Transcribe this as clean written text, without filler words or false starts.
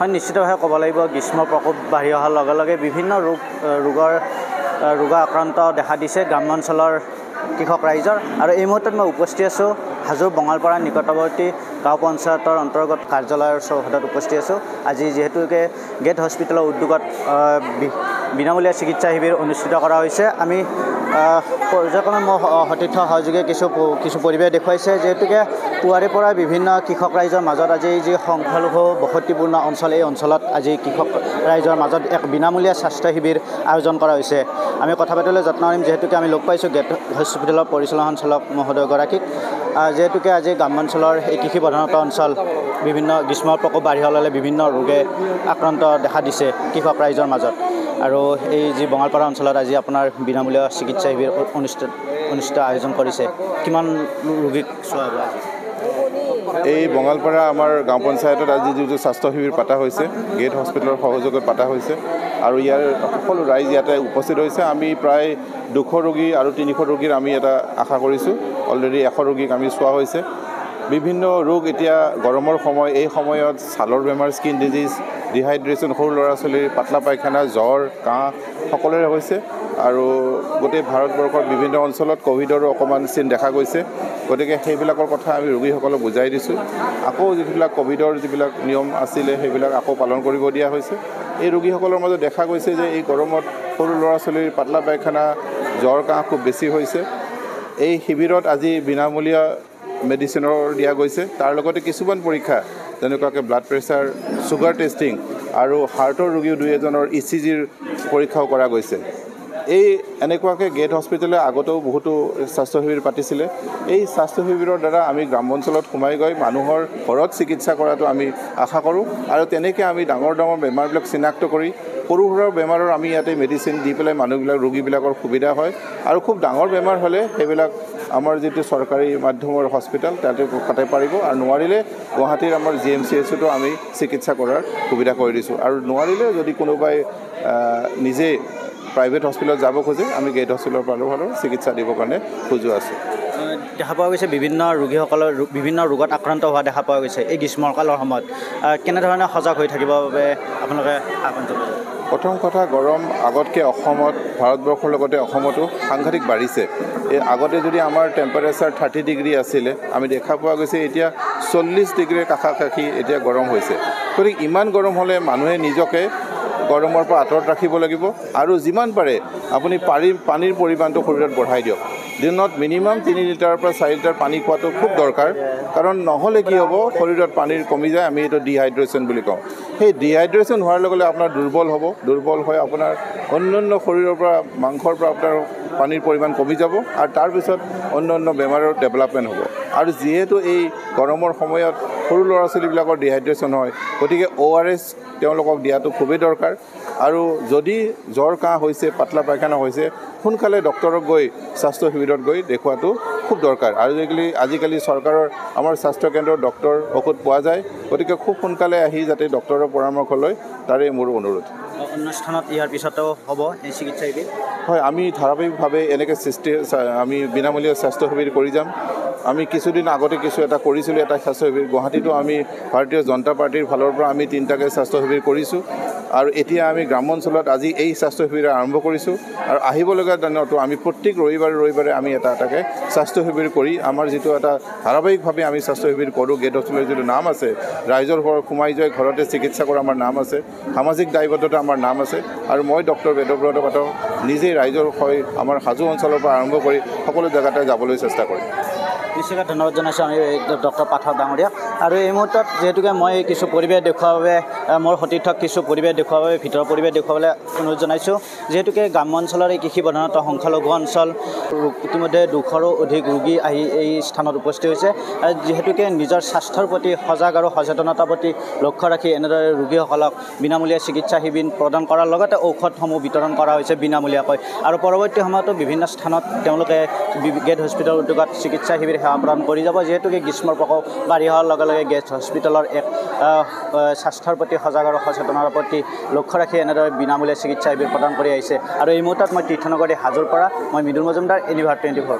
হয় নিশ্চিতভাৱে ক'ব লাগিব গ্ৰীষ্মৰ প্ৰকোপ বাঢ়ি অহাৰ লগে লগে বিভিন্ন ৰোগৰ আক্ৰান্ত দেখা দিছে গ্ৰাম্য অঞ্চলৰ কৃষক ৰাইজৰ আৰু এই মুহূৰ্তত মই উপস্থিত আছোঁ হাজোৰ বঙালপাৰা নিকটৱৰ্তী গাঁও পঞ্চায়তৰ অন্তৰ্গত কাৰ্যালয়ৰ চৌহদত উপস্থিত আছোঁ। আজি যিহেতুকে গেট হস্পিটেলৰ উদ্যোগত বিনামূলীয়া চিকিৎসা শিবিৰ অনুষ্ঠিত কৰা হৈছে। আমি পৰ্যায়ক্ৰমে মোৰ সতীৰ্থ সহযোগীয়ে কিছু পৰিৱেশ দেখুৱাইছে যিহেতুকে পুৱাৰে পৰা বিভিন্ন কৃষক ৰাইজৰ মাজত আজি যি সংখ্যালঘু বসতিপূৰ্ণ অঞ্চল এই অঞ্চলত আজি কৃষক ৰাইজৰ মাজত এক বিনামূলীয়া স্বাস্থ্য শিবিৰ আয়োজন কৰা হৈছে। আমি কথা পাতিবলৈ যত্ন কৰিম যিহেতুকে আমি লগ পাইছোঁ গেট হস্পিটেলৰ পৰিচালনা সঞ্চালক মহোদয়গৰাকীক। যিহেতুকে আজি গ্ৰাম্যাঞ্চলৰ এই কৃষি প্ৰধানত অঞ্চল বিভিন্ন গ্ৰীষ্মৰ প্ৰকোপ বাঢ়ি অহালে বিভিন্ন ৰোগে আক্ৰান্ত দেখা দিছে কৃষক ৰাইজৰ মাজত আৰু এই যি বঙালপাৰা অঞ্চলত আজি আপোনাৰ বিনামূলীয়া চিকিৎসা শিবিৰ অনুষ্ঠিত আয়োজন কৰিছে কিমান ৰোগীক চোৱা হ'ব? এই বঙালপাৰা আমাৰ গাঁও পঞ্চায়তত আজি যিটো স্বাস্থ্য শিবিৰ পতা হৈছে গেট হস্পিটেলৰ সহযোগত পতা হৈছে আৰু ইয়াৰ সকলো ৰাইজ ইয়াতে উপস্থিত হৈছে। আমি প্ৰায় 200 ৰোগী আৰু 300 ৰোগীৰ আমি এটা আশা কৰিছোঁ। অলৰেডি 100 ৰোগীক আমি চোৱা হৈছে। বিভিন্ন ৰোগ এতিয়া গৰমৰ সময়, এই সময়ত ছালৰ বেমাৰ, স্কিন ডিজিজ, ডিহাইড্ৰেশ্যন, সৰু ল'ৰা ছোৱালীৰ পাতলা পায়খানা, জ্বৰ, কাহ সকলোৰে হৈছে আৰু গোটেই ভাৰতবৰ্ষৰ বিভিন্ন অঞ্চলত ক'ভিডৰো অকণমান চিন দেখা গৈছে। গতিকে সেইবিলাকৰ কথা আমি ৰোগীসকলক বুজাই দিছোঁ। আকৌ যিবিলাক ক'ভিডৰ যিবিলাক নিয়ম আছিলে সেইবিলাক আকৌ পালন কৰিব দিয়া হৈছে। এই ৰোগীসকলৰ মাজত দেখা গৈছে যে এই গৰমত সৰু ল'ৰা ছোৱালীৰ পাতলা পায়খানা, জ্বৰ, কাহ খুব বেছি হৈছে। এই শিবিৰত আজি বিনামূলীয়া মেডিচিনৰ দিয়া গৈছে। তাৰ লগতে কিছুমান পৰীক্ষা যেনেকুৱাকৈ ব্লাড প্ৰেছাৰ, ছুগাৰ টেষ্টিং আৰু হাৰ্টৰ ৰোগীও 2-এজনৰ ECGৰ পৰীক্ষাও কৰা গৈছে। এই এনেকুৱাকৈ গেট হস্পিটেলে আগতেও বহুতো স্বাস্থ্য শিবিৰ পাতিছিলে। এই স্বাস্থ্য শিবিৰৰ দ্বাৰা আমি গ্ৰাম্য অঞ্চলত সোমাই গৈ মানুহৰ ঘৰত চিকিৎসা কৰাটো আমি আশা কৰোঁ আৰু তেনেকৈ আমি ডাঙৰ বেমাৰবিলাক চিনাক্ত কৰি সৰু সুৰা বেমাৰৰ আমি ইয়াতে মেডিচিন দি পেলাই ৰোগীবিলাকৰ সুবিধা হয় আৰু খুব ডাঙৰ বেমাৰ হ'লে সেইবিলাক আমাৰ যিটো চৰকাৰী মাধ্যমৰ হস্পিটেল তাতে পাৰিব আৰু নোৱাৰিলে গুৱাহাটীৰ আমাৰ GMCHতো আমি চিকিৎসা কৰাৰ সুবিধা কৰি দিছোঁ আৰু নোৱাৰিলে যদি কোনোবাই নিজে প্ৰাইভেট হস্পিটেলত যাব খোজে আমি গেট হস্পিটেলৰ ফালৰ চিকিৎসা দিবৰ কাৰণে খোজো আছোঁ। দেখা পোৱা গৈছে বিভিন্ন ৰোগীসকলৰ বিভিন্ন ৰোগত আক্ৰান্ত হোৱা দেখা পোৱা গৈছে। এই গ্ৰীষ্মকালৰ সময়ত কেনেধৰণে সজাগ হৈ থাকিবৰ বাবে আপোনালোকে আহ্বান জনাব? প্ৰথম কথা, গৰম আগতকৈ অসমত, ভাৰতবৰ্ষৰ লগতে অসমতো সাংঘাতিক বাঢ়িছে। এই আগতে যদি আমাৰ টেম্পাৰেচাৰ 30 ডিগ্ৰী আছিলে, আমি দেখা পোৱা গৈছে এতিয়া 40 ডিগ্ৰীৰ কাষাকাষি এতিয়া গৰম হৈছে। গতিকে ইমান গৰম হ'লে মানুহে নিজকে গৰমৰ পৰা আঁতৰত ৰাখিব লাগিব আৰু যিমান পাৰে আপুনি পানীৰ পৰিমাণটো শৰীৰত বঢ়াই দিয়ক। দিনত মিনিমাম 3 লিটাৰৰ পৰা 4 লিটাৰ পানী খোৱাটো খুব দৰকাৰ, কাৰণ নহ'লে কি হ'ব, শৰীৰত পানীৰ কমি যায়, আমি এইটো ডিহাইড্ৰেশ্যন বুলি কওঁ। সেই ডিহাইড্ৰেশ্যন হোৱাৰ লগে লগে আপোনাৰ দুৰ্বল হ'ব, দুৰ্বল হৈ আপোনাৰ অন্যান্য শৰীৰৰ পৰা মাংসৰ পৰা আপোনাৰ পানীৰ পৰিমাণ কমি যাব আৰু তাৰপিছত অন্যান্য বেমাৰৰ ডেভেলপমেণ্ট হ'ব। আৰু যিহেতু এই গৰমৰ সময়ত সৰু ল'ৰা ছোৱালীবিলাকৰ ডিহাইড্ৰেশ্যন হয়, গতিকে ORS তেওঁলোকক দিয়াটো খুবেই দৰকাৰ আৰু যদি জ্বৰ, কাহ হৈছে, পাতলা পায়খানা হৈছে, সোনকালে ডক্তৰক গৈ স্বাস্থ্য শিবিৰত গৈ দেখুৱাটো খুব দৰকাৰ। আৰু আজিকালি চৰকাৰৰ আমাৰ স্বাস্থ্যকেন্দ্ৰৰ ডক্তৰ ঔষধ পোৱা যায়, গতিকে খুব সোনকালে আহি যাতে ডক্তৰৰ পৰামৰ্শ লয় তাৰে মোৰ অনুৰোধ। অনুষ্ঠানত ইয়াৰ পিছতো হ'ব এই চিকিৎসা শিবিৰ? হয়, আমি ধাৰাবাহিকভাৱে এনেকৈ আমি বিনামূলীয়া স্বাস্থ্য শিবিৰ কৰি যাম। আমি কিছুদিন আগতে এটা কৰিছিলোঁ, এটা স্বাস্থ্য শিবিৰ গুৱাহাটীতো আমি ভাৰতীয় জনতা পাৰ্টীৰ ফালৰ পৰা আমি 3টাকৈ স্বাস্থ্য শিবিৰ কৰিছোঁ আৰু এতিয়া আমি গ্ৰাম্য অঞ্চলত আজি এই স্বাস্থ্য শিবিৰ আৰম্ভ কৰিছোঁ আৰু আহিবলগীয়া দিনতো আমি প্ৰত্যেক ৰবিবাৰে আমি এটাকৈ স্বাস্থ্য শিবিৰ কৰি আমাৰ যিটো এটা ধাৰাবাহিকভাৱে আমি স্বাস্থ্য শিবিৰ কৰোঁ। গেট হস্পিটেলৰ যিটো নাম আছে, ৰাইজৰ ঘৰত সোমাই যায় ঘৰতে চিকিৎসা কৰা আমাৰ নাম আছে, সামাজিক দায়বদ্ধতা আমাৰ নাম আছে আৰু মই ডক্টৰ বেদব্ৰত পাঠক নিজেই ৰাইজৰ হৈ আমাৰ হাজো অঞ্চলৰ পৰা আৰম্ভ কৰি সকলো জেগাতে যাবলৈ চেষ্টা কৰিম। নিশ্চয়কৈ ধন্যবাদ জনাইছোঁ আমি ডক্টৰ পাঠক ডাঙৰীয়াক। আৰু এই মুহূৰ্তত যিহেতুকে মই কিছু পৰিৱেশ দেখুওৱাৰ বাবে মোৰ সতীৰ্থক কিছু পৰিৱেশ দেখুওৱাৰ বাবে ভিতৰৰ পৰিৱেশ দেখুৱাবলৈ অনুৰোধ জনাইছোঁ। যিহেতুকে গ্ৰাম্য অঞ্চলৰ এই কৃষি প্ৰধানত সংখ্যালঘু অঞ্চল, ইতিমধ্যে 200ৰো অধিক ৰোগী আহি এই স্থানত উপস্থিত হৈছে। যিহেতুকে নিজৰ স্বাস্থ্যৰ প্ৰতি সজাগ আৰু সচেতনতাৰ প্ৰতি লক্ষ্য ৰাখি এনেদৰে ৰোগীসকলক বিনামূলীয়া চিকিৎসা শিবিৰ প্ৰদান কৰাৰ লগতে ঔষধসমূহ বিতৰণ কৰা হৈছে বিনামূলীয়াকৈ আৰু পৰৱৰ্তী সময়তো বিভিন্ন স্থানত তেওঁলোকে গেট হস্পিটেলৰ উদ্যোগত চিকিৎসা শিবিৰ সেৱা প্ৰদান কৰি যাব। যিহেতুকে গ্ৰীষ্মৰ প্ৰকোপ বাঢ়ি অহাৰ লগে লগে গেট হস্পিটেলৰ এক স্বাস্থ্যৰ প্ৰতি সজাগ আৰু সচেতনতাৰ প্ৰতি লক্ষ্য ৰাখি এনেদৰে বিনামূলীয়া চিকিৎসা শিবিৰ প্ৰদান কৰি আহিছে। আৰু এই মুহূৰ্তত মই তীৰ্থনগৰী হাজোৰ পৰা মই মৃদুল মজুমদাৰ, এনিভাৰ 24।